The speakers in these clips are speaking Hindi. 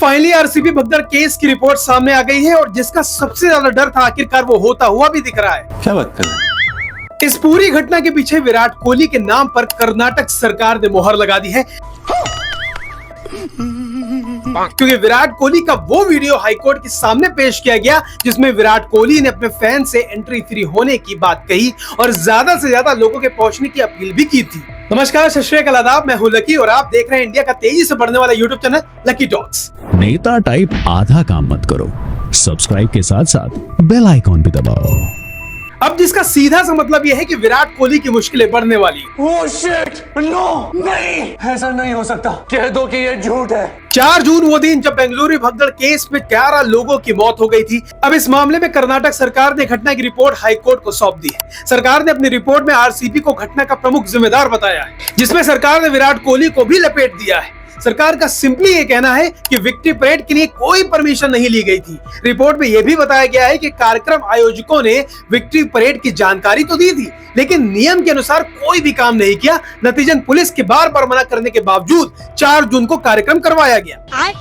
फाइनली आरसीबी भगदड़ केस की रिपोर्ट सामने आ गई है और जिसका सबसे ज्यादा डर था आखिरकार वो होता हुआ भी दिख रहा है। क्या बात कर रहे हैं? इस पूरी घटना के पीछे विराट कोहली के नाम पर कर्नाटक सरकार ने मोहर लगा दी है, क्योंकि विराट कोहली का वो वीडियो हाईकोर्ट के सामने पेश किया गया जिसमें विराट कोहली ने अपने फैन से एंट्री फ्री होने की बात कही और ज्यादा से ज्यादा लोगों के पहुंचने की अपील भी की थी। नमस्कार, सत श्री अकाल, आदाब, मैं हूं लकी और आप देख रहे हैं इंडिया का तेजी से बढ़ने वाला यूट्यूब चैनल लकी टॉक्स। नेता टाइप आधा काम मत करो, सब्सक्राइब के साथ साथ बेल आइकॉन भी दबाओ। अब जिसका सीधा सा मतलब यह है कि विराट कोहली की मुश्किलें बढ़ने वाली। Oh shit! No! नहीं, ऐसा नहीं हो सकता। कह दो कि ये झूठ है। 4 जून वो दिन जब बेंगलुरु भगदड़ केस में 11 लोगों की मौत हो गई थी। अब इस मामले में कर्नाटक सरकार ने घटना की रिपोर्ट हाईकोर्ट को सौंप दी है। सरकार ने अपनी रिपोर्ट में आरसीबी को घटना का प्रमुख जिम्मेदार बताया है, जिसमें सरकार ने विराट कोहली को भी लपेट दिया है। सरकार का सिंपली ये कहना है कि विक्ट्री परेड के लिए कोई परमिशन नहीं ली गई थी। रिपोर्ट में यह भी बताया गया है कि कार्यक्रम आयोजकों ने विक्ट्री परेड की जानकारी तो दी थी, लेकिन नियम के अनुसार कोई भी काम नहीं किया। नतीजन पुलिस के बार बार मना करने के बावजूद 4 जून को कार्यक्रम करवाया गया।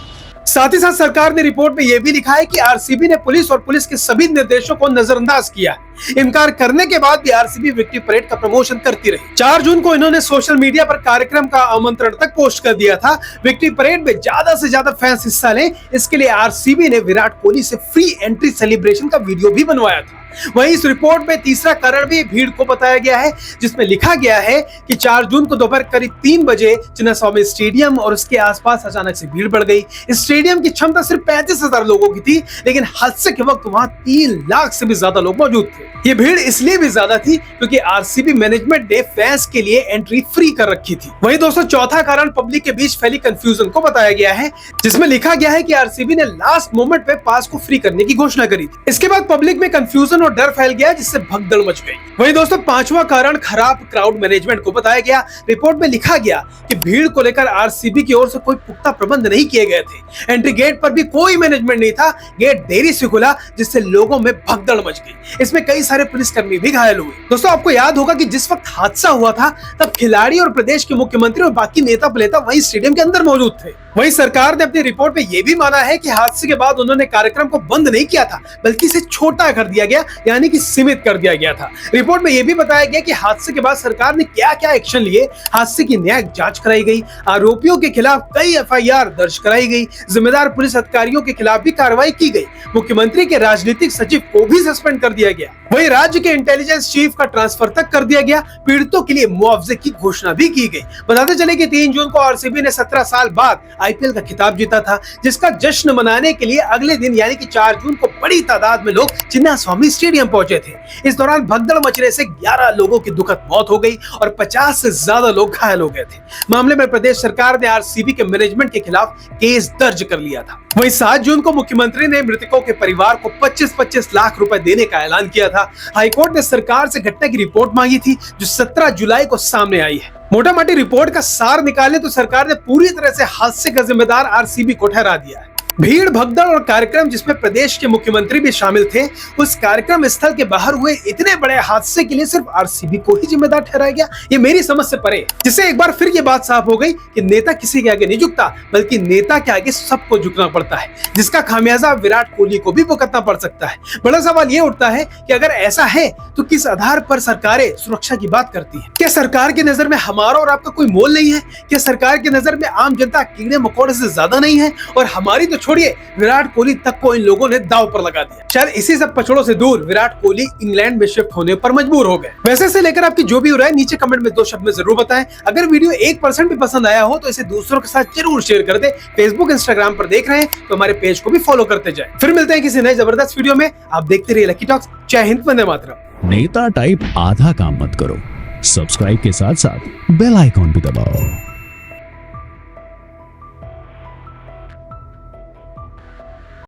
साथ ही साथ सरकार ने रिपोर्ट में यह भी लिखा है कि आरसीबी ने पुलिस और पुलिस के सभी निर्देशों को नजरअंदाज किया। इनकार करने के बाद भी आरसीबी विक्ट्री परेड का प्रमोशन करती रही। 4 जून को इन्होंने सोशल मीडिया पर कार्यक्रम का आमंत्रण तक पोस्ट कर दिया था। विक्ट्री परेड में ज्यादा से ज्यादा फैंस हिस्सा लें, इसके लिए आरसीबी ने विराट कोहली से फ्री एंट्री सेलिब्रेशन का वीडियो भी बनवाया था। वहीं इस रिपोर्ट में तीसरा कारण भी भीड़ को बताया गया है, जिसमें लिखा गया है कि 4 जून को दोपहर करीब 3 बजे चिन्नास्वामी स्टेडियम और उसके आसपास अचानक से भीड़ बढ़ गई। इस स्टेडियम की क्षमता सिर्फ 35,000 लोगों की थी, लेकिन हादसे के वक्त वहां 3 लाख से भी ज्यादा लोग मौजूद थे। ये भीड़ इसलिए भी ज्यादा थी क्योंकि आरसीबी मैनेजमेंट ने फैंस के लिए एंट्री फ्री कर रखी थी। वहीं दोस्तों, चौथा कारण पब्लिक के बीच फैली कंफ्यूजन को बताया गया है, जिसमें लिखा गया है कि आरसीबी ने लास्ट मोमेंट पे पास को फ्री करने की घोषणा करी थी। इसके बाद पब्लिक में कंफ्यूजन और डर फैल गया, जिससे भगदड़ मच गई। वहीं दोस्तों, 5वां कारण खराब क्राउड मैनेजमेंट को बताया गया। रिपोर्ट में लिखा गया कि भीड़ को लेकर आरसीबी की ओर से कोई पुख्ता प्रबंध नहीं किए गए थे। एंट्री गेट पर भी कोई मैनेजमेंट नहीं था। गेट देरी से खुला, जिससे लोगों में भगदड़ मच गई। इसमें कई सारे पुलिसकर्मी भी घायल हुए। दोस्तों, आपको याद होगा कि जिस वक्त हादसा हुआ था तब खिलाड़ी और प्रदेश के मुख्यमंत्री और बाकी नेता प्लेता वहीं स्टेडियम के अंदर मौजूद थे। वहीं सरकार ने अपनी रिपोर्ट में यह भी माना है कि हादसे के बाद उन्होंने कार्यक्रम को बंद नहीं किया था, बल्कि इसे छोटा कर दिया गया, यानी कि सीमित कर दिया गया था। रिपोर्ट में यह भी बताया गया कि हादसे के बाद सरकार ने क्या क्या एक्शन लिए। हादसे की न्यायिक जांच कराई गई, आरोपियों के खिलाफ कई एफआईआर दर्ज कराई गई, जिम्मेदार पुलिस अधिकारियों के खिलाफ भी कार्रवाई की गई। मुख्यमंत्री के राजनीतिक सचिव को भी सस्पेंड कर दिया गया। वहीं राज्य के इंटेलिजेंस चीफ का ट्रांसफर तक कर दिया गया। पीड़ितों के लिए मुआवजे की घोषणा भी की गई। बताते चले कि 3 जून को आरसीबी ने 17 साल बाद आईपीएल का खिताब जीता था, जिसका जश्न मनाने के लिए अगले दिन यानी कि 4 जून को बड़ी तादाद में लोग चिन्नास्वामी स्टेडियम पहुंचे थे। इस दौरान भगदड़ मचने से 11 लोगों की दुखद मौत हो गई और 50 से ज्यादा लोग घायल हो गए थे। मामले में प्रदेश सरकार ने आरसीबी के मैनेजमेंट के खिलाफ केस दर्ज कर लिया था। वहीं 7 जून को मुख्यमंत्री ने मृतकों के परिवार को 25-25 लाख रुपए देने का ऐलान किया था। हाईकोर्ट ने सरकार से घटना की रिपोर्ट मांगी थी, जो 17 जुलाई को सामने आई है। मोटा मोटी रिपोर्ट का सार निकाले तो सरकार ने पूरी तरह से हादसे का जिम्मेदार आरसीबी को ठहरा दिया है। भीड़, भगदड़ और कार्यक्रम जिसमें प्रदेश के मुख्यमंत्री भी शामिल थे, उस कार्यक्रम स्थल के बाहर हुए इतने बड़े हादसे के लिए सिर्फ आरसीबी को ही जिम्मेदार ठहराया गया, ये मेरी समझ से परे। जिससे एक बार फिर ये बात साफ हो गई कि नेता किसी के आगे नहीं झुकता, बल्कि नेता के आगे सबको झुकना पड़ता है, जिसका खामियाजा विराट कोहली को भी भुगतना पड़ सकता है। बड़ा सवाल ये उठता है कि अगर ऐसा है तो किस आधार पर सरकारें सुरक्षा की बात करती है? क्या सरकार की नजर में हमारा और आपका कोई मोल नहीं है? क्या सरकार की नजर में आम जनता कीड़े मकोड़े से ज्यादा नहीं है? और हमारी तो छोड़िए, विराट कोहली तक को इन लोगों ने दांव पर लगा दिया। शायद इसी सब पछड़ों से दूर विराट कोहली इंग्लैंड में शिफ्ट होने पर मजबूर हो गए। वैसे से लेकर आपकी जो भी राय नीचे कमेंट में 2 शब्द में जरूर बताएं। अगर वीडियो 1% भी पसंद आया हो तो इसे दूसरों के साथ जरूर शेयर कर दे। फेसबुक, इंस्टाग्राम पर देख रहे हैं तो हमारे पेज को भी फॉलो करते जाएं। फिर मिलते हैं किसी नए जबरदस्त वीडियो में। आप देखते रहिए लकी टॉक्स। जय हिंद, वंदे मातरम। नेता टाइप आधा काम मत करो, सब्सक्राइब के साथ साथ बेल आइकॉन भी दबाओ।